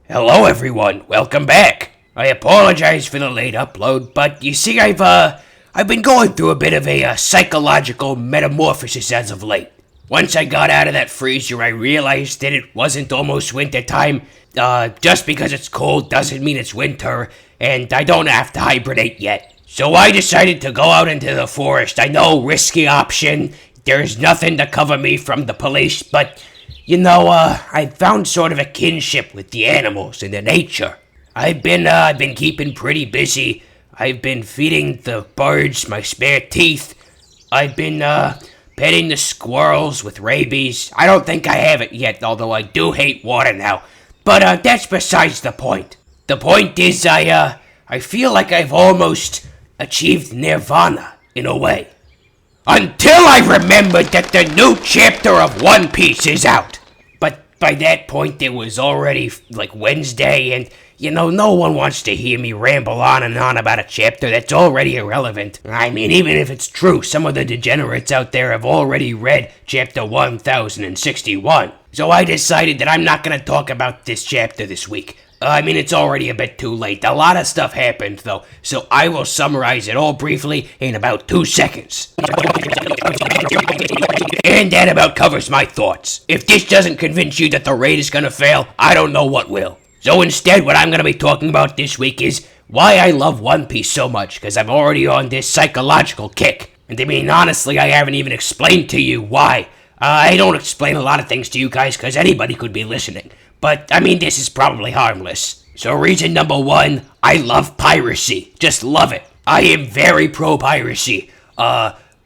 Hello everyone, welcome back. I apologize for the late upload, but you see I've been going through a bit of a psychological metamorphosis as of late. Once I got out of that freezer, I realized that it wasn't almost winter time. Just because it's cold doesn't mean it's winter, and I don't have to hibernate yet. So I decided to go out into the forest. I know, risky option. There's nothing to cover me from the police, but I found sort of a kinship with the animals and the nature. I've been keeping pretty busy. I've been feeding the birds my spare teeth. I've been, petting the squirrels with rabies. I don't think I have it yet, although I do hate water now. But, that's besides the point. The point is I feel like I've almost achieved nirvana, in a way. Until I remembered that the new chapter of One Piece is out. But by that point, it was already, Wednesday, and, no one wants to hear me ramble on and on about a chapter that's already irrelevant. I mean, even if it's true, some of the degenerates out there have already read chapter 1061. So I decided that I'm not gonna talk about this chapter this week. It's already a bit too late. A lot of stuff happened, though, so I will summarize it all briefly in about 2 seconds. And that about covers my thoughts. If this doesn't convince you that the raid is gonna fail, I don't know what will. So instead, what I'm gonna be talking about this week is why I love One Piece so much, because I'm already on this psychological kick. And honestly, I haven't even explained to you why. I don't explain a lot of things to you guys, because anybody could be listening. But, this is probably harmless. So reason number 1, I love piracy. Just love it. I am very pro-piracy.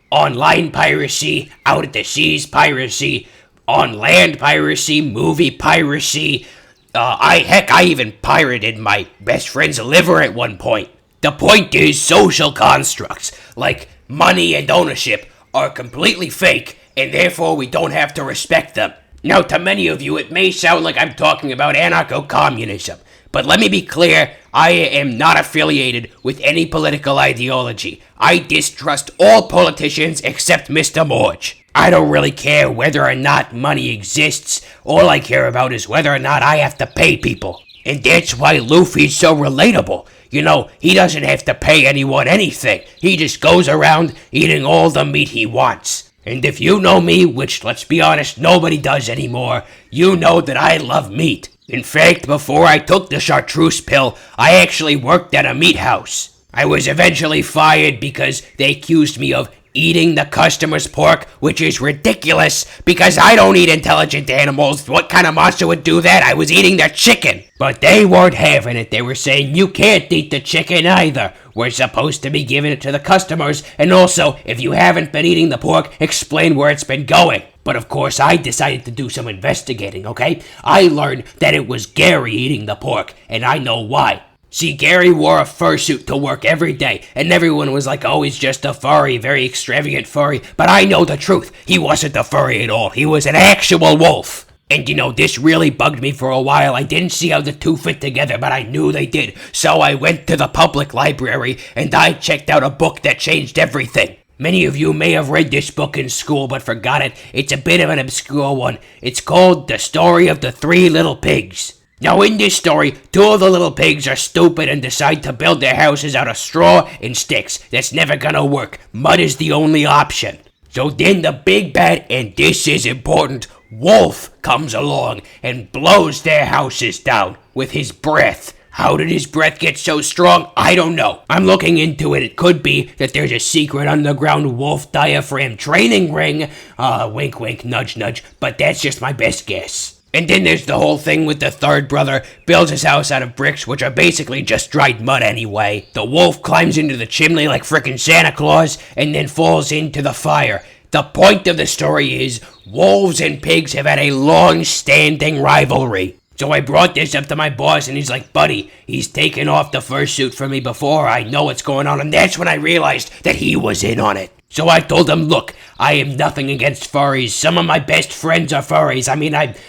Online piracy, out at the seas piracy, on land piracy, movie piracy. I even pirated my best friend's liver at one point. The point is, social constructs, like money and ownership, are completely fake, and therefore we don't have to respect them. Now, to many of you, it may sound like I'm talking about anarcho-communism, but let me be clear, I am not affiliated with any political ideology. I distrust all politicians except Mr. Morge. I don't really care whether or not money exists. All I care about is whether or not I have to pay people. And that's why Luffy's so relatable. He doesn't have to pay anyone anything. He just goes around eating all the meat he wants. And if you know me, which, let's be honest, nobody does anymore, you know that I love meat. In fact, before I took the chartreuse pill, I actually worked at a meat house. I was eventually fired because they accused me of eating the customer's pork, which is ridiculous because I don't eat intelligent animals. What kind of monster would do that? I was eating their chicken. But they weren't having it. They were saying, you can't eat the chicken either. We're supposed to be giving it to the customers, and also, if you haven't been eating the pork, explain where it's been going. But of course, I decided to do some investigating, okay? I learned that it was Gary eating the pork, and I know why. See, Gary wore a fursuit to work every day, and everyone was like, oh, he's just a furry, very extravagant furry. But I know the truth. He wasn't a furry at all. He was an actual wolf. And this really bugged me for a while. I didn't see how the two fit together, but I knew they did. So I went to the public library, and I checked out a book that changed everything. Many of you may have read this book in school, but forgot it. It's a bit of an obscure one. It's called The Story of the Three Little Pigs. Now, in this story, 2 of the little pigs are stupid and decide to build their houses out of straw and sticks. That's never gonna work. Mud is the only option. So then the big bad, and this is important, wolf comes along and blows their houses down with his breath. How did his breath get so strong? I don't know. I'm looking into it. It could be that there's a secret underground wolf diaphragm training ring. Wink, wink, nudge, nudge. But that's just my best guess. And then there's the whole thing with the third brother, builds his house out of bricks, which are basically just dried mud anyway. The wolf climbs into the chimney like frickin' Santa Claus, and then falls into the fire. The point of the story is, wolves and pigs have had a long-standing rivalry. So I brought this up to my boss, and he's like, buddy, he's taken off the fursuit for me before I know what's going on, and that's when I realized that he was in on it. So I told him, look, I am nothing against furries. Some of my best friends are furries.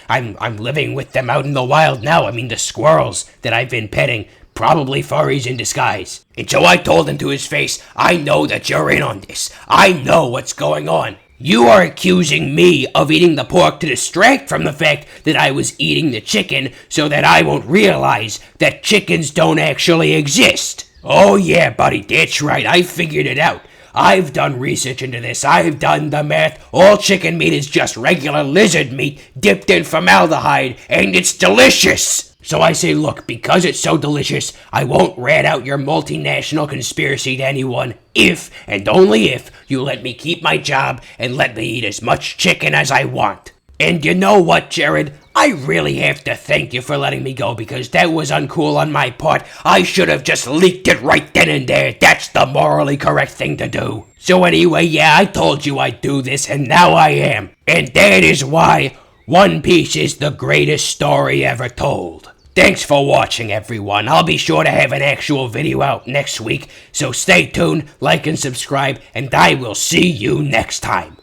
I'm living with them out in the wild now. The squirrels that I've been petting, probably furries in disguise. And so I told him to his face, I know that you're in on this. I know what's going on. You are accusing me of eating the pork to distract from the fact that I was eating the chicken so that I won't realize that chickens don't actually exist. Oh yeah, buddy, that's right, I figured it out. I've done research into this, I've done the math. All chicken meat is just regular lizard meat dipped in formaldehyde, and it's delicious! So I say, look, because it's so delicious, I won't rat out your multinational conspiracy to anyone if, and only if, you let me keep my job and let me eat as much chicken as I want. And you know what, Jared? I really have to thank you for letting me go because that was uncool on my part. I should have just leaked it right then and there. That's the morally correct thing to do. So anyway, yeah, I told you I'd do this, and now I am. And that is why One Piece is the greatest story ever told. Thanks for watching, everyone. I'll be sure to have an actual video out next week, so stay tuned, like and subscribe, and I will see you next time.